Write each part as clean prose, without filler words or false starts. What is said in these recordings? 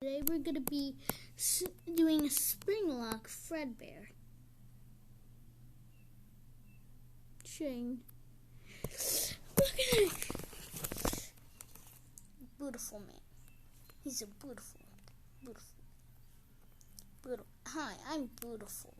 Today we're going to be doing a spring lock Fredbear. Shane. Look at him. Beautiful man. He's a beautiful. Hi, I'm beautiful.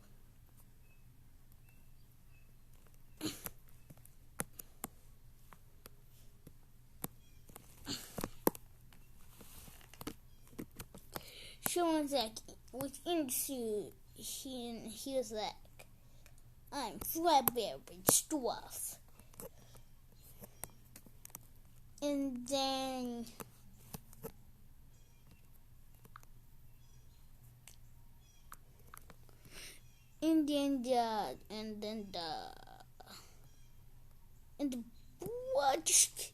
Someone's like, within suit, he was like, I'm Fredbear with stuff. And then what just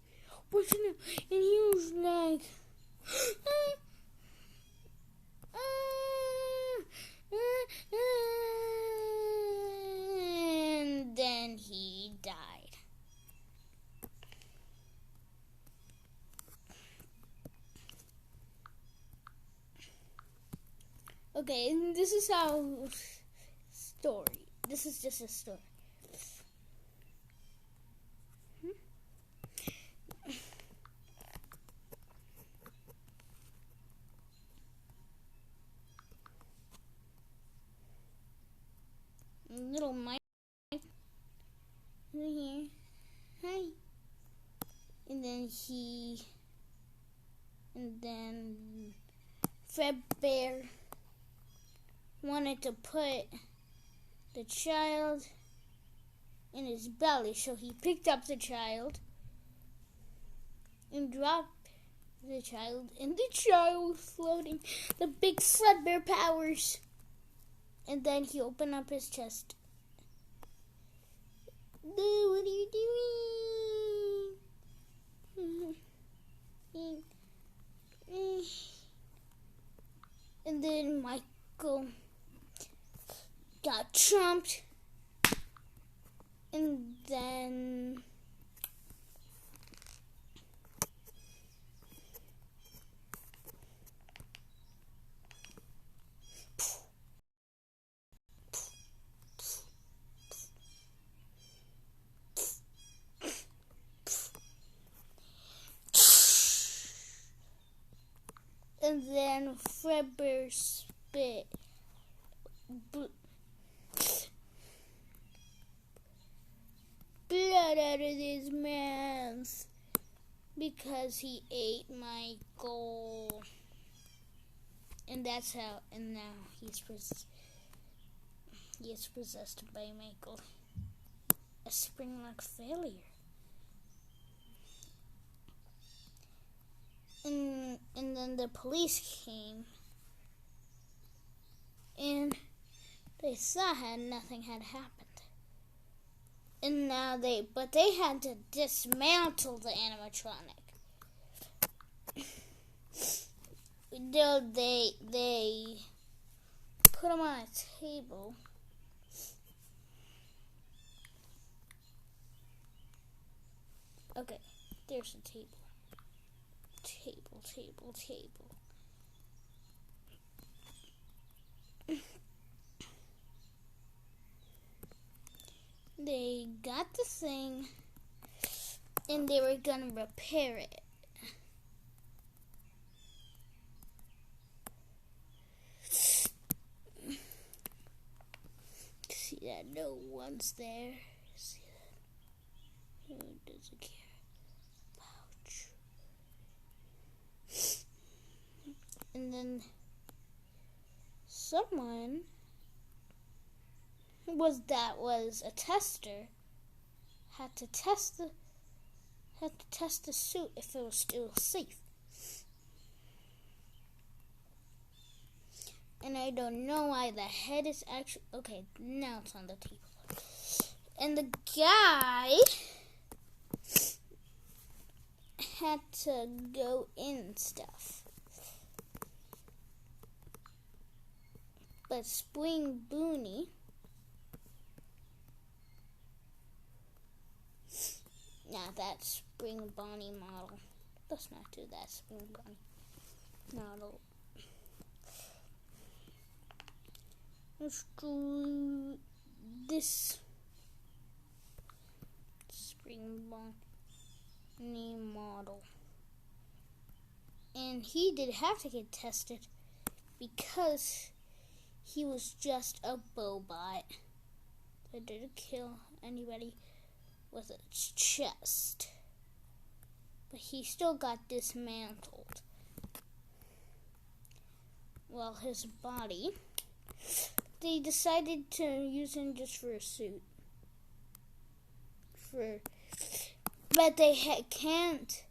wasn't it? And he was like and then he died. Okay, and this is how story. This is just a story. Little Mike here. Hi. And then Fredbear wanted to put the child in his belly, so he picked up the child and dropped the child, and the child was floating. The big Fredbear powers. And then he opened up his chest. What are you doing? And then Michael got trumped. And then Fredbear spit blood out of his mouth because he ate Michael. And that's how, and now he's possessed by Michael. A spring-lock failure. And then the police came, and they saw nothing had happened. And now they had to dismantle the animatronic. They put him on a table. Okay, there's a table. Table. They got the thing, and they were gonna repair it. See that no one's there. See that? Who doesn't care? And then someone was a tester had to test the suit if it was still safe. And I don't know why the head is actually okay. Now it's on the table, and the guy had to go in stuff. But Spring Booney that Spring Bonnie model. Let's not do that Spring Bonnie model. was drew this Spring Bonnie model. And he did have to get tested because he was just a bobot that didn't kill anybody with its chest. But he still got dismantled. Well, his body, they decided to use him just for a suit. But they can't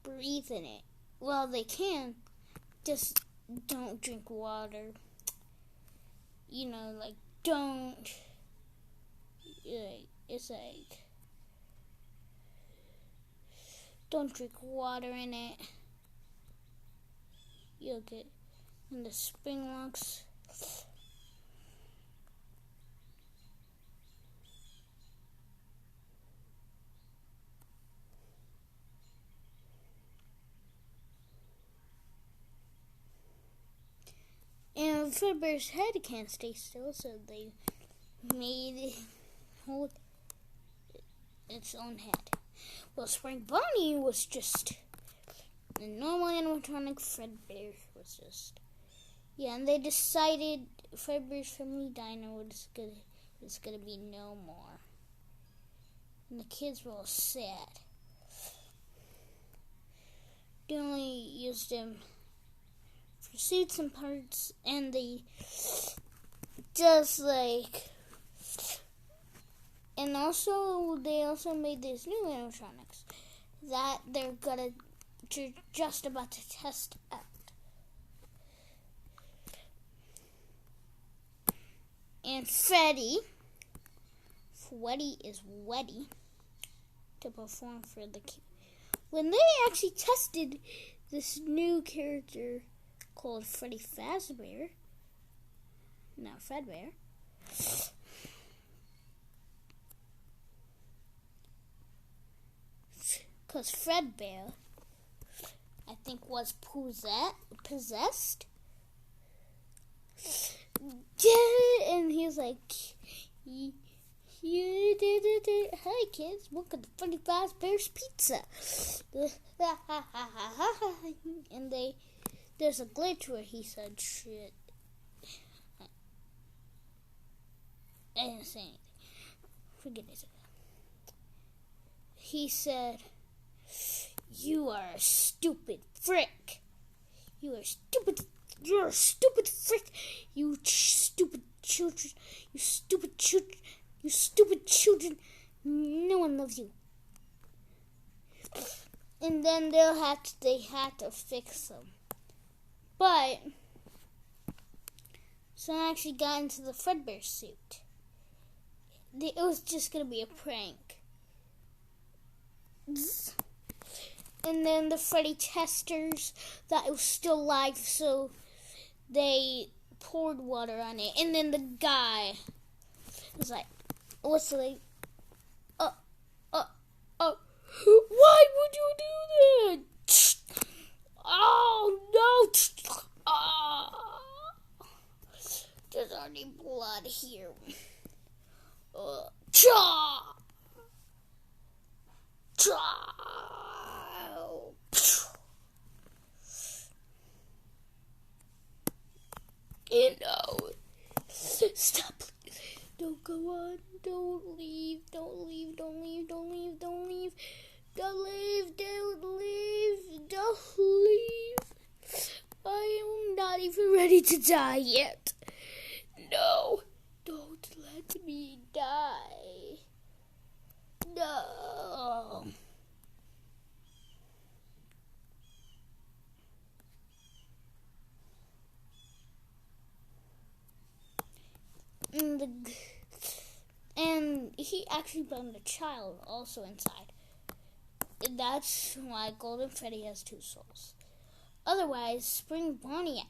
breathe in it. Well, they can, just don't drink water. You know, like, don't, it's like, don't drink water in it. You'll get in the spring locks. And Fredbear's head can't stay still, so they made it hold its own head. Well, Spring Bonnie was just a normal animatronic. Fredbear was just, yeah, and they decided Fredbear's family diner was gonna be no more. And the kids were all sad. They only used him for suits and parts, and they just like, and also they also made these new animatronics that they're just about to test out. And Freddy is ready to perform for the kids. When they actually tested this new character called Freddy Fazbear, not Fredbear, because Fredbear, I think, was possessed. Yeah, and he's like, hi kids, welcome to Freddy Fazbear's Pizza. And there's a glitch where he said shit. I didn't say anything. Forget it. He said, "You are a stupid frick. You're a stupid frick. You stupid children. You stupid children. You stupid children. No one loves you." And then they had to fix them. But so I actually got into the Fredbear suit. It was just gonna be a prank. And then the Freddy testers thought it was still alive, so they poured water on it. And then the guy was like, what's like, why would you do that? Oh, no. There's already blood here. Stop. Don't go on. Don't leave. Don't leave. Don't leave. Don't leave. Don't leave. Don't leave. Don't leave. Don't leave. I am not even ready to die yet. No. Don't let me die. No. And he actually found a child also inside. And that's why Golden Freddy has two souls. Otherwise, Spring Bonnie,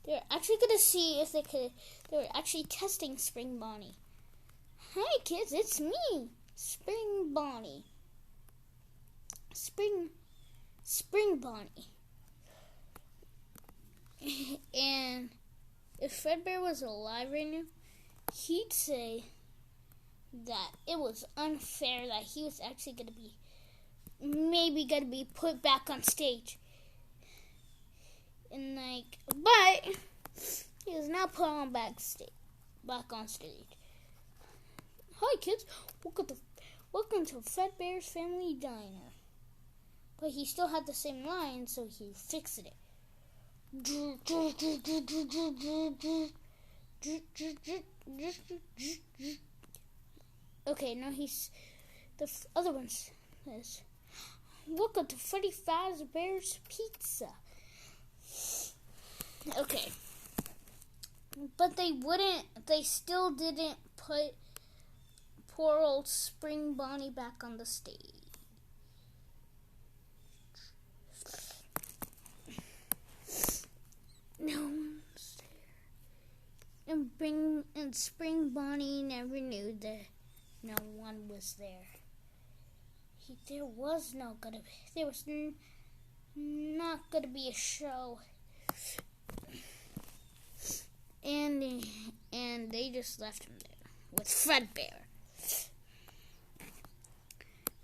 they're actually going to see if they could. They're actually testing Spring Bonnie. Hi kids, it's me, Spring Bonnie. Spring Bonnie. And if Fredbear was alive right now, he'd say that it was unfair that he was actually going to be put back on stage. And but he is now put on back on stage. Hi kids, welcome to Fredbear's Family Diner. But he still had the same line, so he fixed it. Okay, now the other one says, welcome to Freddy Fazbear's Pizza. Okay. But they still didn't put poor old Spring Bonnie back on the stage. No one's there. And Spring Bonnie never knew that no one was there. There was not gonna be a show. And they just left him there with Fredbear.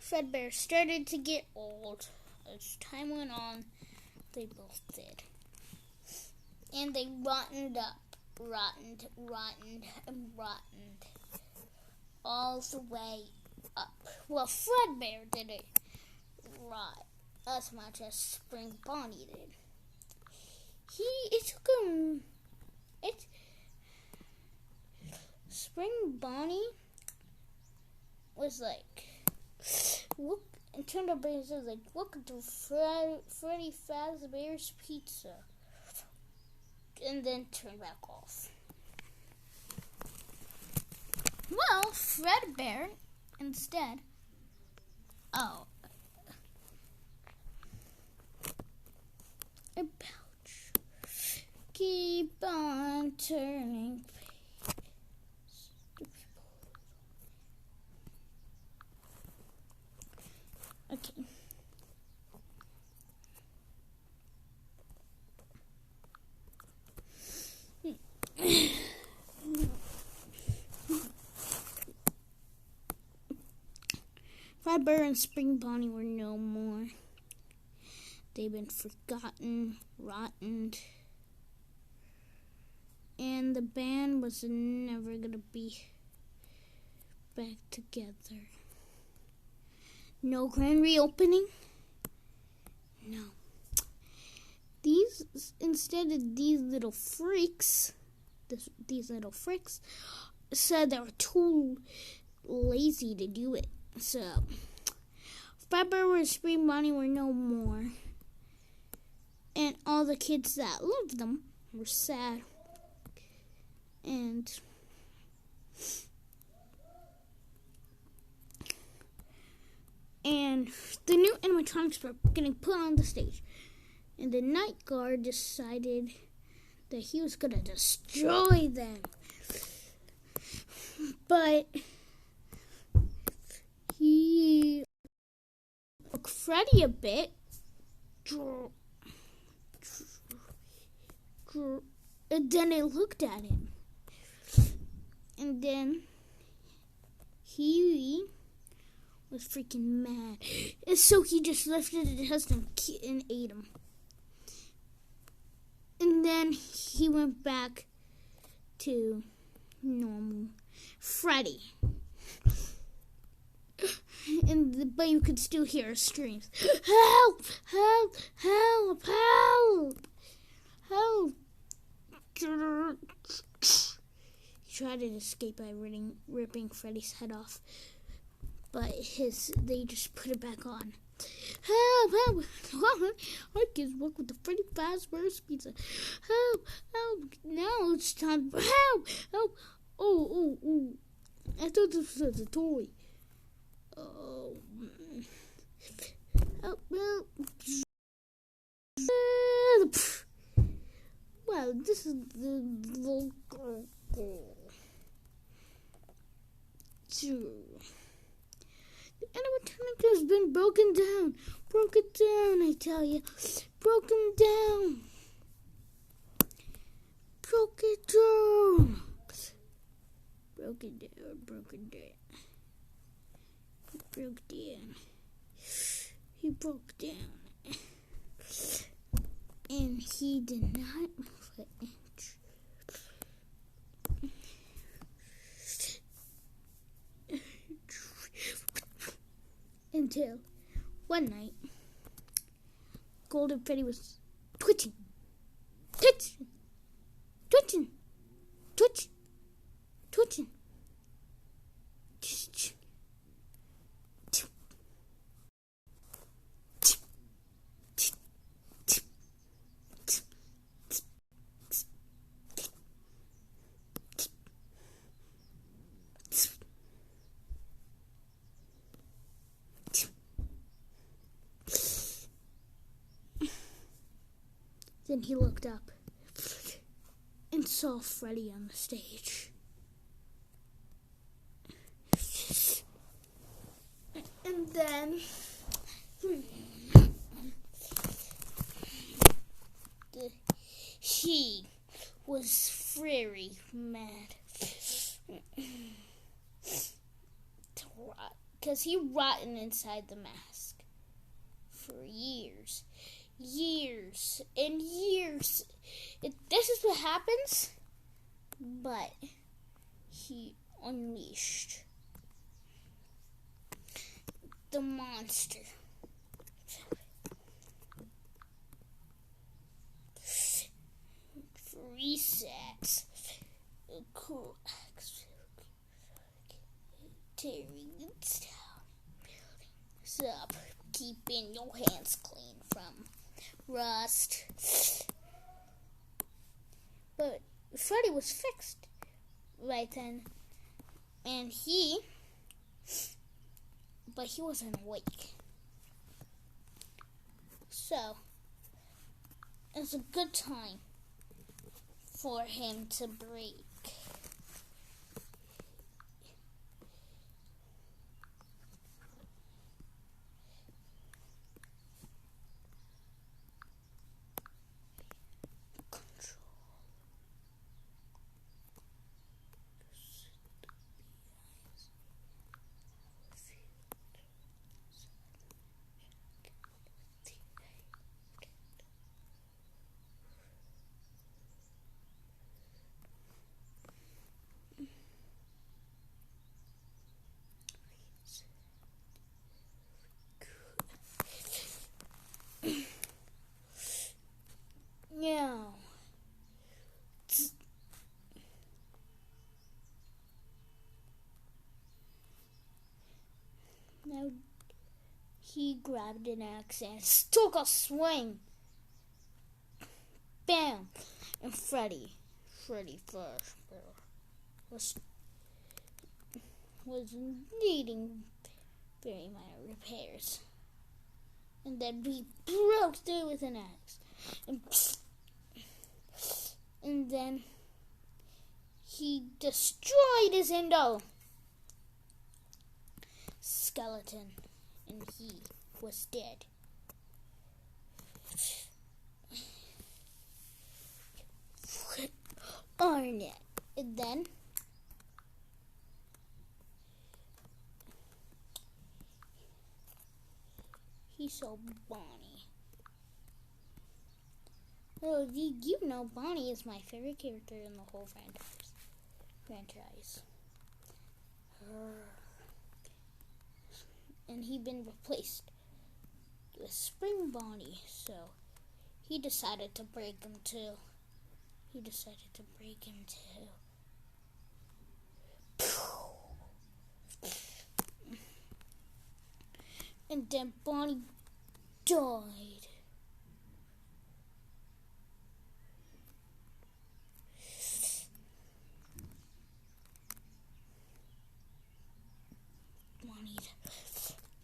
Fredbear started to get old. As time went on, they both did. And they rotted all the way up. Well, Fredbear didn't rot as much as Spring Bonnie did. Spring Bonnie was look, and turned up and said welcome to Freddy Fazbear's Pizza. And then turned back off. Well, Fredbear instead. A pouch. Keep on turning. Okay. Fredbear and Spring Bonnie were no more. They've been forgotten, rotten, and the band was never gonna be back together. No grand reopening? No. Instead of these little freaks said they were too lazy to do it. So, Fredbear and Spring Bonnie were no more. And all the kids that loved them were sad. And the new animatronics were getting put on the stage. And the night guard decided that he was going to destroy them. But he took Freddy a bit. And then they looked at him. And then he was freaking mad. And so he just lifted his husband and ate him. And then he went back to normal Freddy. But you could still hear his screams. Help! Help! Help! Help! Help! He tried to escape by ripping Freddy's head off. But they just put it back on. Help! Help! Our kids work with the Freddy Fazbear's Pizza. Help! Help! Now it's time for help! Help! Oh! I thought this was a toy. Oh. Help! Well, this is the little girl. The animatronic has been broken down, I tell you. Broken down. Broke it down. Broke it down. Broke it down. He broke down. He broke down. And he did not flinch. Until one night, Golden Freddy was twitching, twitching, twitching, twitching, twitching. Then he looked up and saw Freddy on the stage. And then he was very mad because he rotten inside the mask for years and years. This is what happens, but he unleashed the monster. Resets, cracks, tearing it down, building up, keeping your hands clean from rust. But Freddy was fixed right then, and he wasn't awake. So it's a good time for him to break. Now he grabbed an axe and took a swing. Bam! And Freddy first was needing very minor repairs. And then he broke through with an axe. And then he destroyed his skeleton, and he was dead. Arnett. And then he saw Bonnie. Well, you know Bonnie is my favorite character in the whole franchise. And he'd been replaced with Spring Bonnie, so he decided to break him too. And then Bonnie died.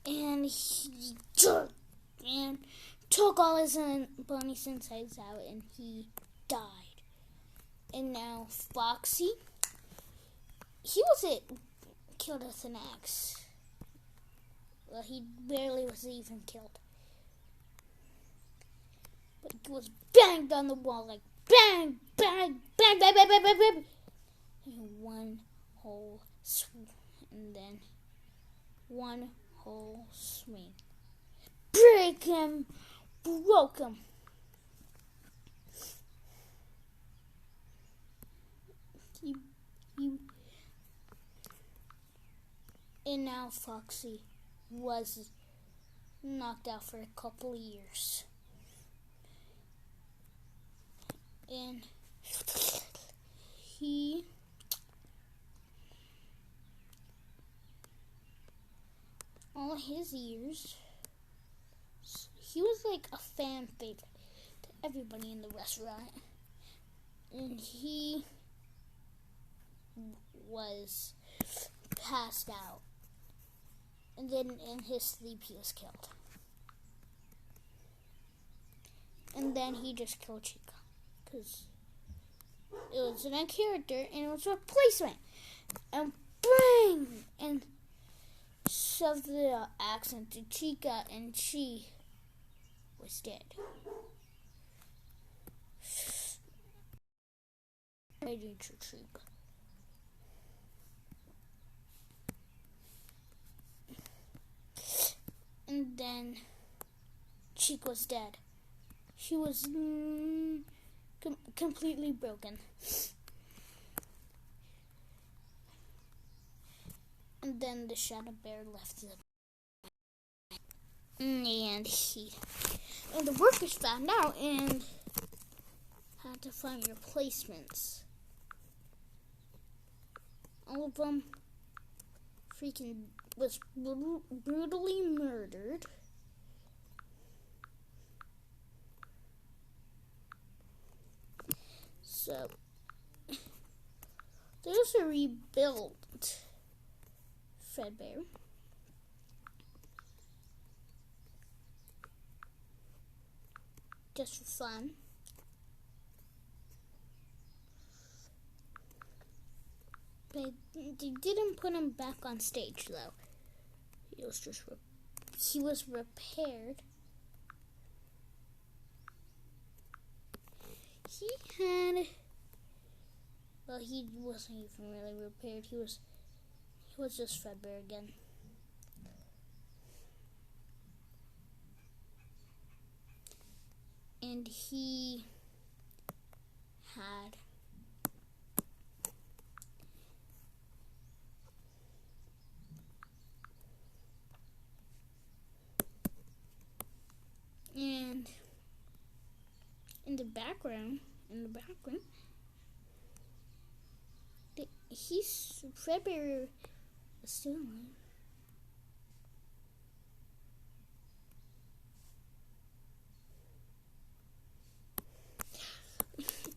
And he took all his Bonnie's insides out, and he died. And now Foxy, he wasn't killed with an axe. Well, he barely was even killed. But he was banged on the wall like bang, bang, bang, bang, bang, bang, bang, bang. And one whole swing, and then one whole swing. Break him, broke him. He, and now Foxy was knocked out for a couple of years. And all his years, he was like a fan favorite to everybody in the restaurant. And he was passed out. And then in his sleep he was killed. And then he just killed Chica. Because it was a character and it was a replacement. And bang! And shoved the axe into Chica and she was dead. Waiting to Chica. And then Chica was dead. She was completely broken. And then the shadow bear left them. And the workers found out and had to find replacements. All of them freaking was brutally murdered. So there's a rebuilt Fredbear. Just for fun. But they didn't put him back on stage though. He was repaired. He wasn't even really repaired. He was just Fredbear again. And he had and in the background, Fredbear is still alive.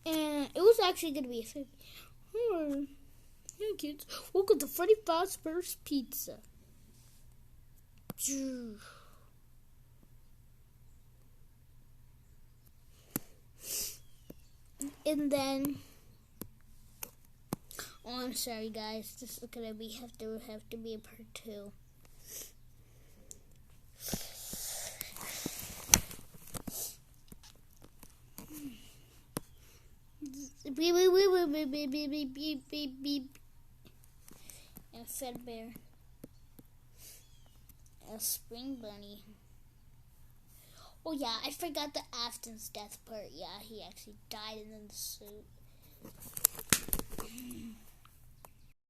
And it was actually going to be a thing. Hey kids, welcome to Freddy Fazbear's Pizza. And then, oh, I'm sorry guys, this is gonna have to be a part 2. Beep, beep, beep, beep, beep, beep, beep, beep, beep, beep. And a Fredbear. A Spring Bunny. Oh yeah, I forgot the Afton's death part. Yeah, he actually died in the suit.